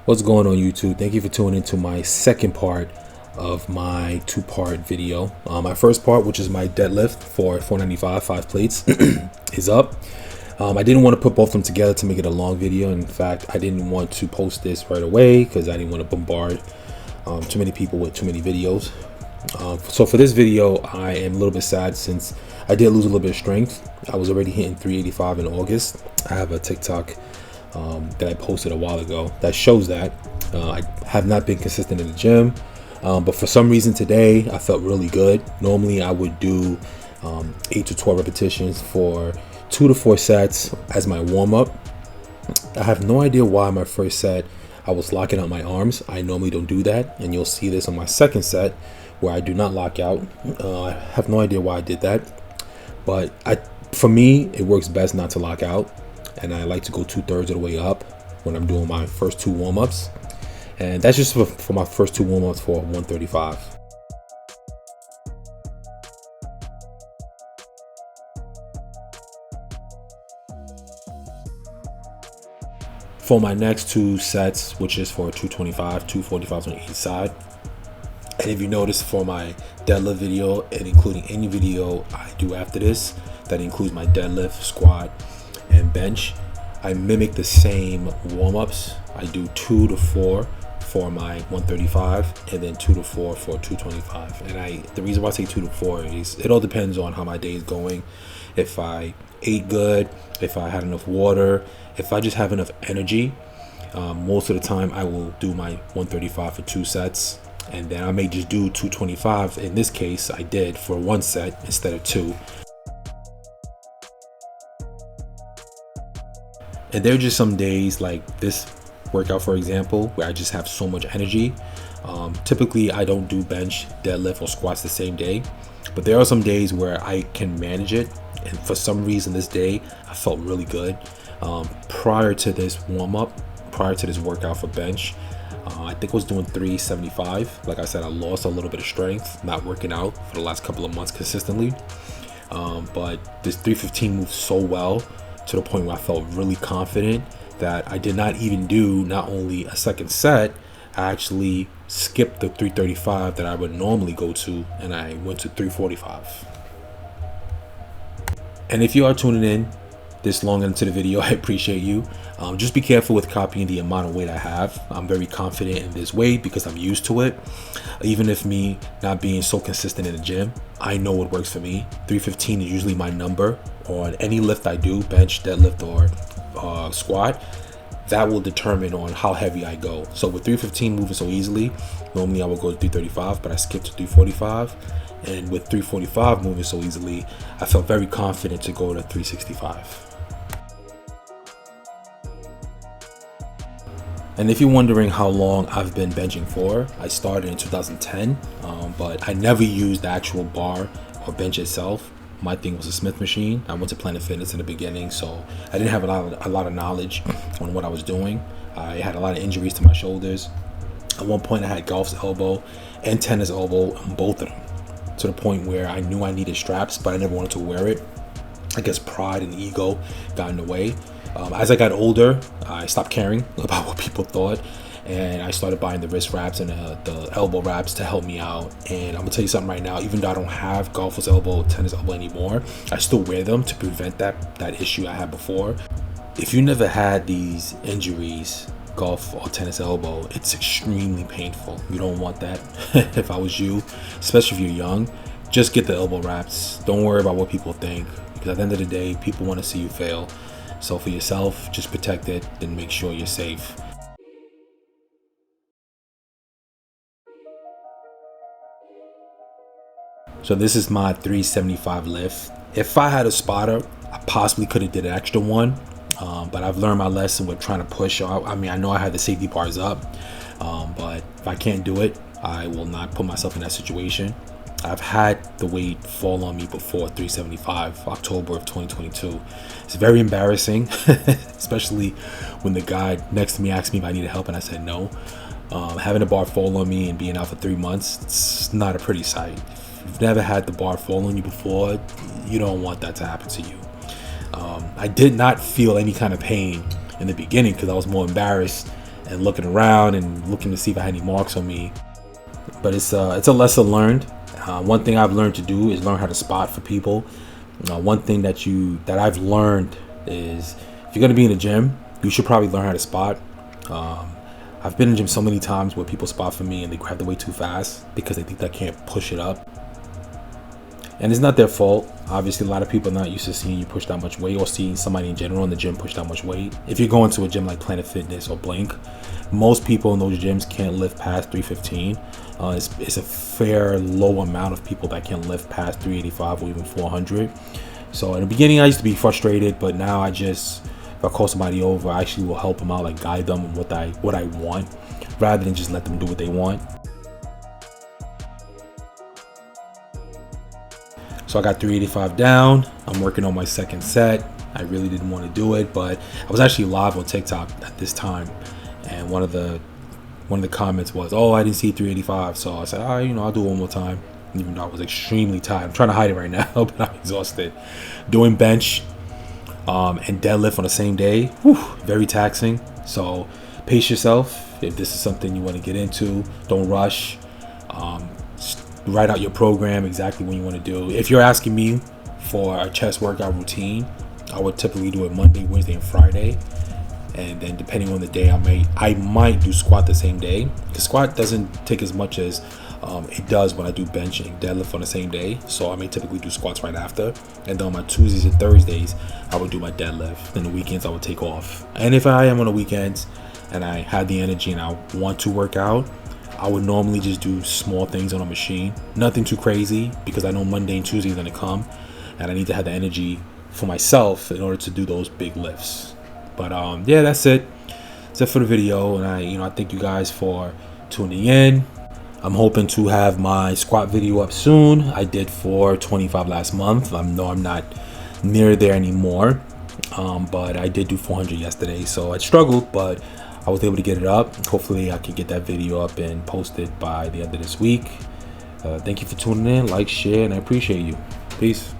What's going on YouTube? Thank you for tuning into my second part of my two-part video. My first part, which is my deadlift for 495 5 plates, is up. I didn't want to put both of them together to make it a long video. In fact, I didn't want to post this right away because I didn't want to bombard too many people with too many videos. So for this video, I am a little bit sad since I did lose a little bit of strength. I was already hitting 385 in August. I have a TikTok that I posted a while ago that shows that I have not been consistent in the gym, but for some reason today I felt really good. Normally I would do 8 to 12 repetitions for 2 to 4 sets as my warm-up. I have no idea why my first set I was locking out my arms. I normally don't do that, and you'll see this on my second set where I do not lock out. I have no idea why I did that, but for me it works best not to lock out, and I like to go 2/3 of the way up when I'm doing my first 2 warm-ups, and that's just for my first 2 warm-ups for 135. For my next 2 sets, which is for 225, 245s on each side. And if you notice for my deadlift video, and including any video I do after this, that includes my deadlift, squat, and bench, I mimic the same warm-ups. I do 2 to 4 for my 135 and then 2 to 4 for 225. And the reason why I say 2 to 4 is it all depends on how my day is going. If I ate good, if I had enough water, if I just have enough energy. Most of the time I will do my 135 for 2 sets, and then I may just do 225. In this case I did for 1 set instead of 2. And there are just some days like this workout, for example, where I just have so much energy. Typically I don't do bench, deadlift, or squats the same day, but there are some days where I can manage it, and for some reason this day I felt really good. Prior to this warm-up, prior to this workout for bench, I think I was doing 375. Like I said, I lost a little bit of strength not working out for the last couple of months consistently, but this 315 moved so well to the point where I felt really confident that I did not even do not only a second set, I actually skipped the 335 that I would normally go to, and I went to 345. And if you are tuning in this long into the video, I appreciate you. Just be careful with copying the amount of weight I have. I'm very confident in this weight because I'm used to it. Even if me not being so consistent in the gym, I know what works for me. 315 is usually my number on any lift I do, bench, deadlift, or squat. That will determine on how heavy I go. So with 315 moving so easily, normally I would go to 335, but I skipped to 345. And with 345 moving so easily, I felt very confident to go to 365. And if you're wondering how long I've been benching for, I started in 2010, but I never used the actual bar or bench itself. My thing was a Smith machine. I went to Planet Fitness in the beginning, so I didn't have a lot of knowledge on what I was doing. I had a lot of injuries to my shoulders. At one point I had golf's elbow and tennis elbow on both of them, to the point where I knew I needed straps, but I never wanted to wear it. I guess pride and ego got in the way. As I got older, I stopped caring about what people thought, and I started buying the wrist wraps and the elbow wraps to help me out. And I'm gonna tell you something right now, even though I don't have golfer's elbow, tennis elbow anymore, I still wear them to prevent that issue I had before. If you never had these injuries, golf or tennis elbow, it's extremely painful. You don't want that. If I was you, especially if you're young, just get the elbow wraps. Don't worry about what people think, because at the end of the day, people want to see you fail. So for yourself, just protect it and make sure you're safe. So this is my 375 lift. If I had a spotter, I possibly could have did an extra one, but I've learned my lesson with trying to push. I mean, I know I had the safety bars up, but if I can't do it, I will not put myself in that situation. I've had the weight fall on me before, 375, October of 2022. It's very embarrassing, especially when the guy next to me asked me if I needed help and I said no. Having a bar fall on me and being out for 3 months, it's not a pretty sight. If you've never had the bar fall on you before, you don't want that to happen to you. I did not feel any kind of pain in the beginning because I was more embarrassed and looking around and looking to see if I had any marks on me. But it's a lesson learned. One thing I've learned to do is learn how to spot for people. One thing that I've learned is if you're gonna be in the gym, you should probably learn how to spot. I've been in the gym so many times where people spot for me and they grab the weight too fast because they think I can't push it up. And it's not their fault. Obviously, a lot of people are not used to seeing you push that much weight or seeing somebody in general in the gym push that much weight. If you're going to a gym like Planet Fitness or Blink, most people in those gyms can't lift past 315. It's a fair low amount of people that can lift past 385 or even 400. So in the beginning, I used to be frustrated, but now if I call somebody over, I actually will help them out, like guide them on what I want, rather than just let them do what they want. So I got 385 down. I'm working on my second set. I really didn't want to do it, but I was actually live on TikTok at this time, and one of the comments was, "Oh, I didn't see 385." So I said, I'll do it one more time," even though I was extremely tired. I'm trying to hide it right now, but I'm exhausted. Doing bench and deadlift on the same day, very taxing. So pace yourself. If this is something you want to get into, don't rush. Write out your program exactly what you want to do. If you're asking me for a chest workout routine, I would typically do it Monday, Wednesday, and Friday. And then depending on the day, I might do squat the same day. The squat doesn't take as much as it does when I do bench and deadlift on the same day. So I may typically do squats right after. And then on my Tuesdays and Thursdays, I would do my deadlift. Then the weekends I would take off. And if I am on the weekends and I had the energy and I want to work out, I would normally just do small things on a machine. Nothing too crazy, because I know Monday and Tuesday is going to come and I need to have the energy for myself in order to do those big lifts. But yeah, that's it. That's it for the video. And I thank you guys for tuning in. I'm hoping to have my squat video up soon. I did 425 last month. I'm not near there anymore. But I did do 400 yesterday, so I struggled, but I was able to get it up. Hopefully I can get that video up and posted by the end of this week. Thank you for tuning in. Like, share, and I appreciate you. Peace.